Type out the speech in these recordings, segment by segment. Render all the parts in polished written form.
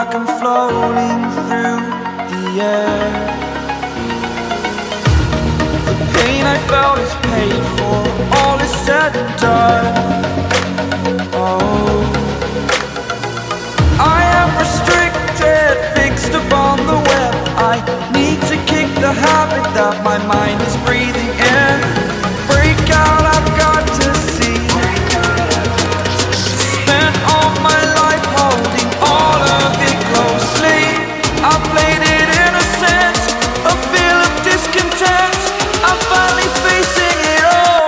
like I'm floating through the air. The pain I felt is paid for, all is said and done. Oh, I am restricted, fixed upon the web. I need to kick the habit that my mind is breathing in. Break out, I've got to see. Spent all my life holding all of it closely. I played it innocent, a feel of discontent. I'm finally facing it all,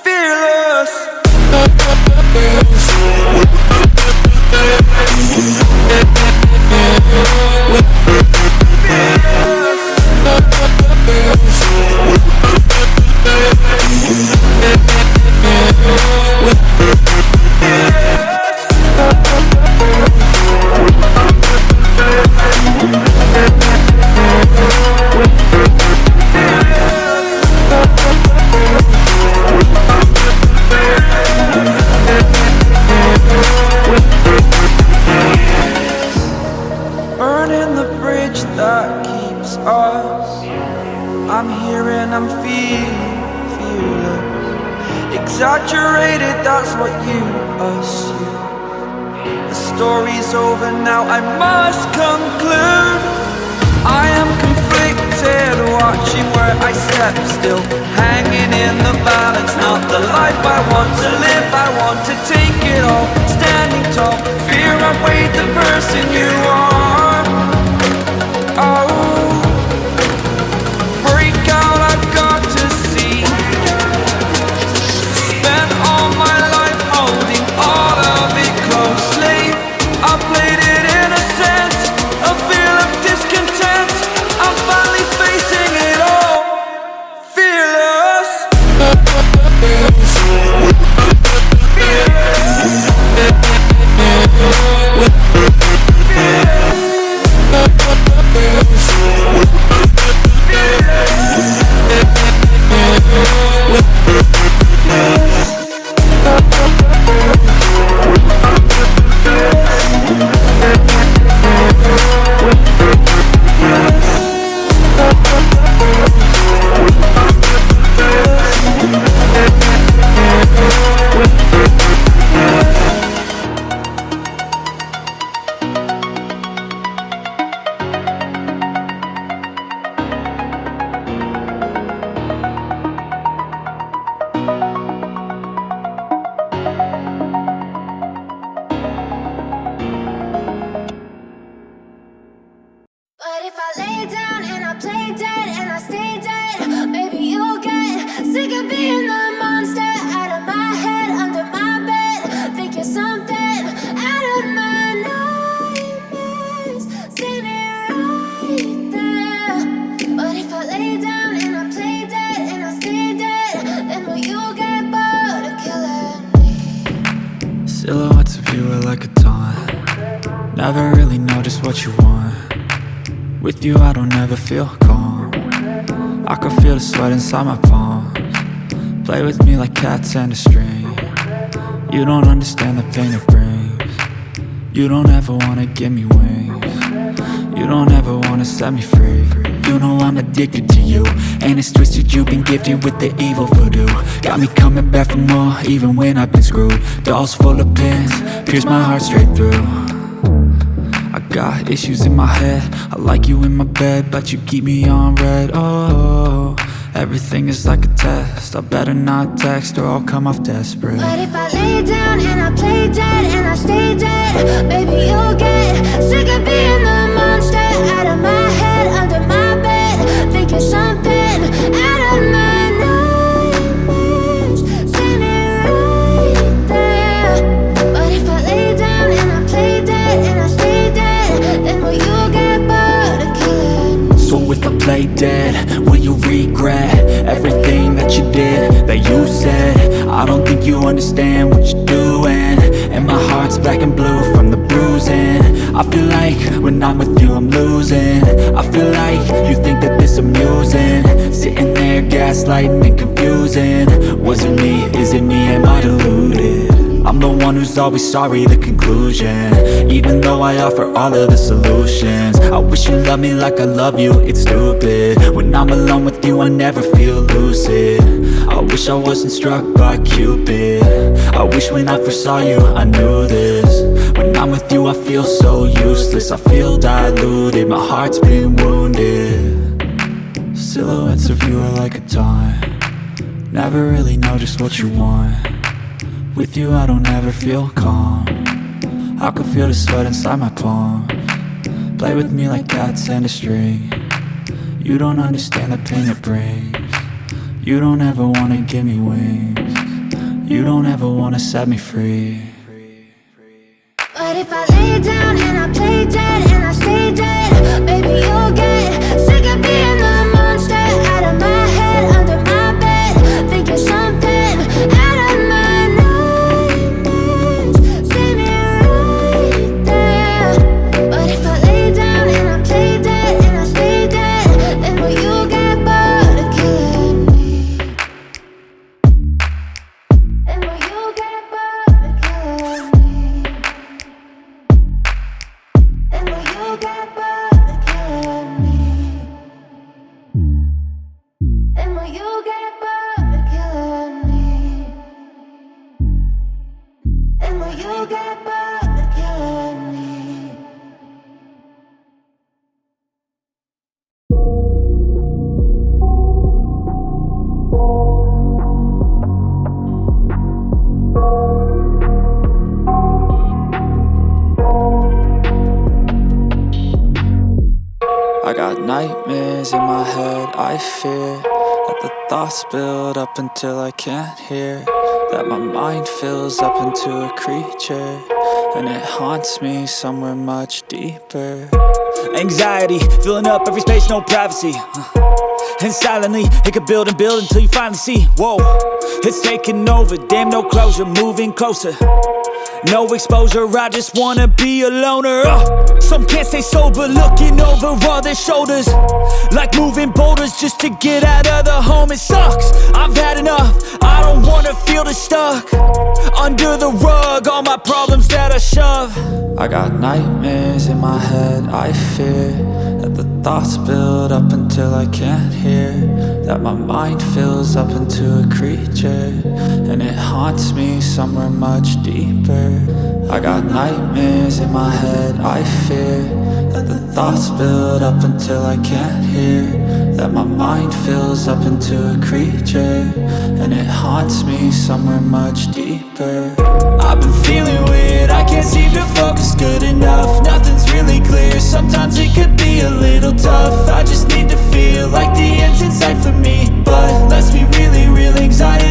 fearless. Burning the bridge that keeps us. I'm here and I'm feeling fearless. Exaggerated, that's what you assume. The story's over now, I must conclude. I am conflicted, watching where I step still, hanging in the balance. Not the life I want to live, I want to take it all. Standing tall, fear I weighed the person you are. Oh, break out, I've got to see. Spent all my life holding all of it closely. I played it innocent, a feel of discontent. I'm finally facing it all, fearless. But if I lay down and I play dead and I stay dead, maybe you'll get sick of being the monster out of my head, under my bed. Think you're something out of my nightmares, standing right there. But if I lay down and I play dead and I stay dead, then will you get bored of killing me? Silhouettes of you are like a taunt. Never really know just what you want. With you I don't ever feel calm. I can feel the sweat inside my palms. Play with me like cats and a string. You don't understand the pain it brings. You don't ever wanna give me wings. You don't ever wanna set me free. You know I'm addicted to you, and it's twisted, you've been gifted with the evil voodoo. Got me coming back for more, even when I've been screwed. Dolls full of pins, pierce my heart straight through. I got issues in my head, I like you in my bed, but you keep me on red. Oh, everything is like a test. I better not text or I'll come off desperate. But if I lay down and I play dead and I stay dead, maybe you'll get sick of being the monster out of my head, under my bed. Think you're something out of my nightmares, standing right there. But if I lay down and I play dead and I stay dead, then will you get bored of killing me? So if I play dead, will you regret everything that you did, that you said? I don't think you understand what you're doing, and my heart's black and blue from the bruising. I feel like when I'm with you I'm losing. I feel like you think that this amusing, sitting there gaslighting and confusing. Was it me? Is it me? Am I deluded? I'm the one who's always sorry, the conclusion. Even though I offer all of the solutions, I wish you loved me like I love you, it's stupid. When I'm alone with you I never feel lucid. I wish I wasn't struck by Cupid. I wish when I first saw you I knew this. When I'm with you I feel so useless, I feel diluted, my heart's been wounded. Silhouettes of you are like a taunt, never really know just what you want. With you I don't ever feel calm, I can feel the sweat inside my palms. Play with me like cats and a string, you don't understand the pain it brings. You don't ever wanna give me wings, you don't ever wanna set me free. But if I lay down and I play dead and I stay dead, baby you'll get sick of being the monster out of my head, under my bed, thinking something out of my nightmares. Stay me right there. But if I lay down and I play dead and I stay dead, then will you get bored of killing me? Then will you get bored of killing me? And will you get bored of killing me? And will you get bored of killing me? And will you get bored of killing me? I got nightmares in my head, I fear that the thoughts build up until I can't hear, that my mind fills up into a creature, and it haunts me somewhere much deeper. Anxiety, filling up every space, no privacy. And silently, it could build and build until you finally see, whoa, it's taking over, damn no closure, moving closer. No exposure, I just wanna be a loner. Some can't stay sober, looking over all their shoulders, like moving boulders just to get out of the home. It sucks, I've had enough, I don't wanna feel the stuck under the rug, all my problems that I shove. I got nightmares in my head, I fear that the thoughts build up until I can't hear, that my mind fills up into a creature, and it haunts me somewhere much deeper. I got nightmares in my head, I fear that the thoughts build up until I can't hear, that my mind fills up into a creature, and it haunts me somewhere much deeper. I've been feeling weird, I can't seem to focus good enough, nothing's really clear, sometimes it could be a little tough. I just need to feel like the end's in sight for me, but let's be really real, anxiety